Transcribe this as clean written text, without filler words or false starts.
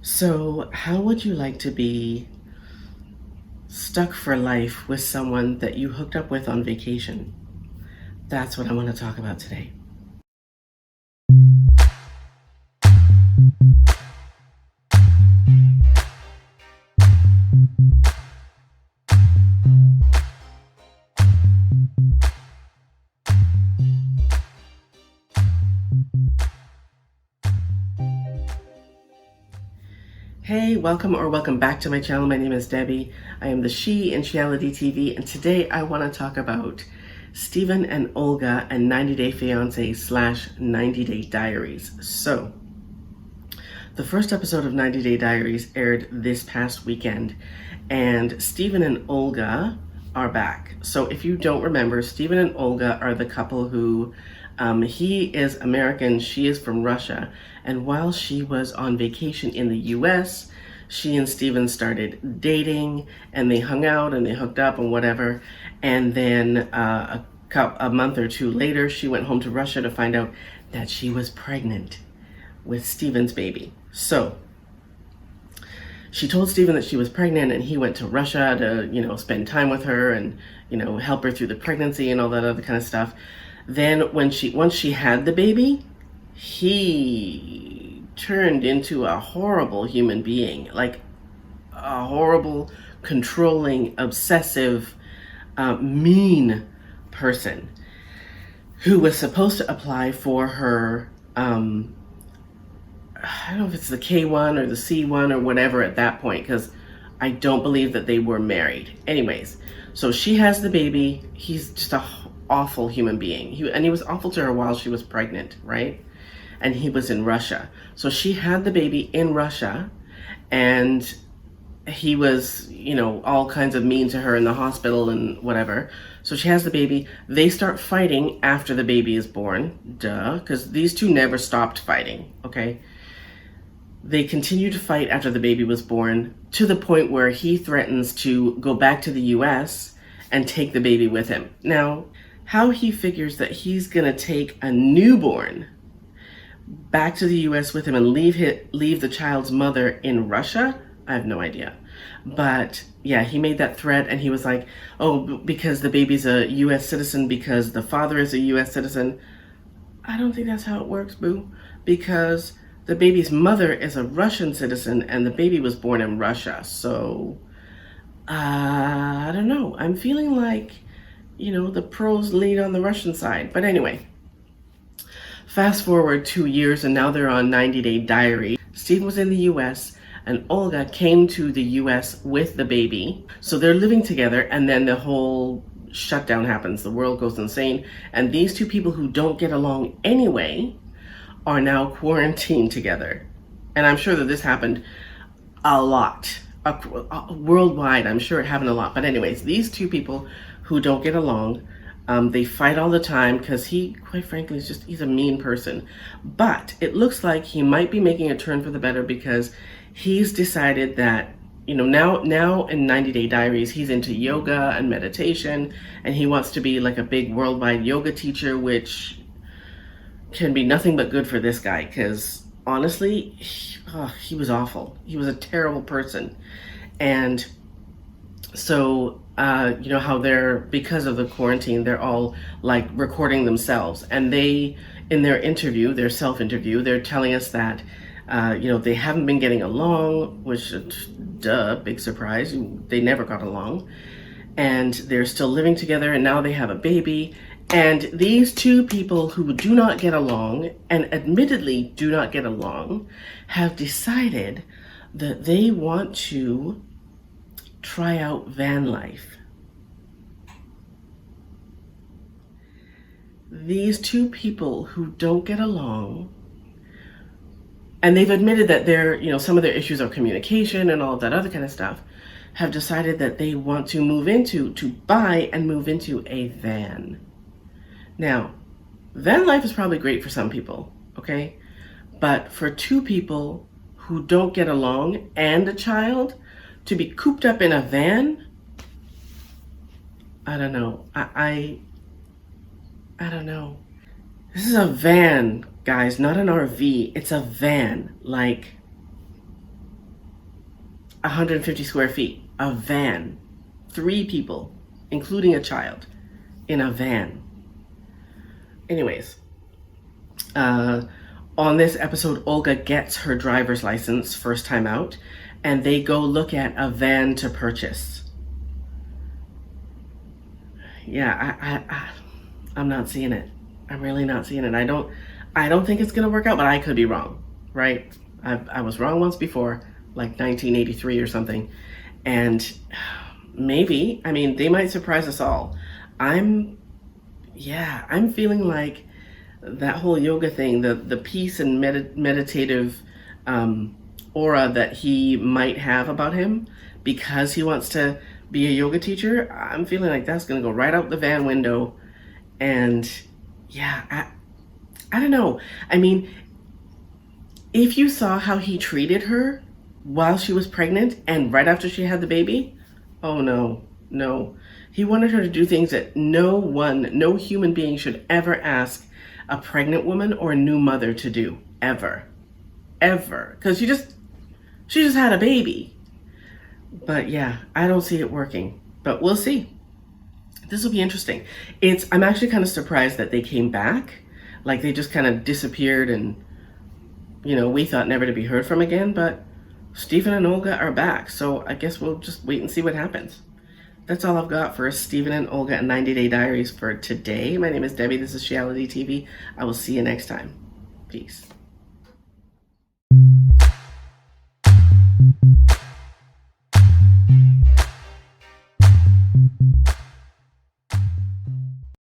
So, how would you like to be stuck for life with someone that you hooked up with on vacation? That's what I want to talk about today. Hey, welcome back to my channel. My name is Debbie. I am the She in Sheality TV, and today I want to talk about Steven and Olga and 90 Day Fiance / 90 Day Diaries. So, the first episode of 90 Day Diaries aired this past weekend, and Steven and Olga are back. So if you don't remember, Steven and Olga are the couple who, he is American, she is from Russia, and while she was on vacation in the US, she and Steven started dating, and they hung out and they hooked up and whatever, and then a month or two later, she went home to Russia to find out that she was pregnant with Steven's baby. So she told Steven that she was pregnant, and he went to Russia to, spend time with her and, help her through the pregnancy and all that other kind of stuff. Then once she had the baby, he turned into a horrible human being, like a horrible, controlling, obsessive, mean person who was supposed to apply for her I don't know if it's the K1 or the C1 or whatever at that point, because I don't believe that they were married. Anyways, so she has the baby. He's just a awful human being. He was awful to her while she was pregnant, right? And he was in Russia. So she had the baby in Russia, and he was, all kinds of mean to her in the hospital and whatever. So she has the baby. They start fighting after the baby is born. Duh, because these two never stopped fighting, okay? They continue to fight after the baby was born, to the point where he threatens to go back to the US and take the baby with him. Now, how he figures that he's gonna take a newborn back to the US with him and leave the child's mother in Russia, I have no idea. But yeah, he made that threat, and he was like, oh, because the baby's a US citizen, because the father is a US citizen. I don't think that's how it works, boo. Because the baby's mother is a Russian citizen, and the baby was born in Russia. So, I don't know. I'm feeling like, the pros lead on the Russian side. But anyway, fast forward 2 years, and now they're on 90 Day Diary. Steve was in the US, and Olga came to the US with the baby. So they're living together, and then the whole shutdown happens. The world goes insane. And these two people who don't get along anyway are now quarantined together. And I'm sure that this happened a lot, worldwide. I'm sure it happened a lot. But anyways, these two people who don't get along, they fight all the time because he, quite frankly, he's a mean person. But it looks like he might be making a turn for the better, because he's decided that, now in 90 Day Diaries, he's into yoga and meditation, and he wants to be like a big worldwide yoga teacher, which can be nothing but good for this guy, because honestly, he was awful. He was a terrible person. And so, how because of the quarantine, they're all like recording themselves. And in their self-interview, they're telling us that, they haven't been getting along, which, duh, big surprise. They never got along. And they're still living together, and now they have a baby. And these two people who do not get along, and admittedly do not get along, have decided that they want to try out van life. These two people who don't get along, and they've admitted that some of their issues are communication and all of that other kind of stuff, have decided that they want to buy and move into a van. Now, van life is probably great for some people, okay? But for two people who don't get along and a child, to be cooped up in a van, I don't know. I don't know. This is a van, guys, not an RV. It's a van. Like, 150 square feet, a van, 3 people, including a child, in a van. Anyways, on this episode, Olga gets her driver's license first time out, and they go look at a van to purchase. Yeah, I'm not seeing it. I'm really not seeing it. I don't think it's gonna work out, but I could be wrong, right? I was wrong once before, like 1983 or something, and maybe, I mean, they might surprise us all. I'm feeling like that whole yoga thing, the peace and meditative aura that he might have about him because he wants to be a yoga teacher, I'm feeling like that's going to go right out the van window. And yeah, I don't know. I mean, if you saw how he treated her while she was pregnant and right after she had the baby, oh no, no. He wanted her to do things that no human being should ever ask a pregnant woman or a new mother to do, ever. Ever. Because she just had a baby. But yeah, I don't see it working. But we'll see. This will be interesting. I'm actually kind of surprised that they came back. Like they just kind of disappeared and, we thought never to be heard from again. But Steven and Olga are back. So I guess we'll just wait and see what happens. That's all I've got for Steven and Olga and 90-Day Diaries for today. My name is Debbie. This is Reality TV. I will see you next time. Peace.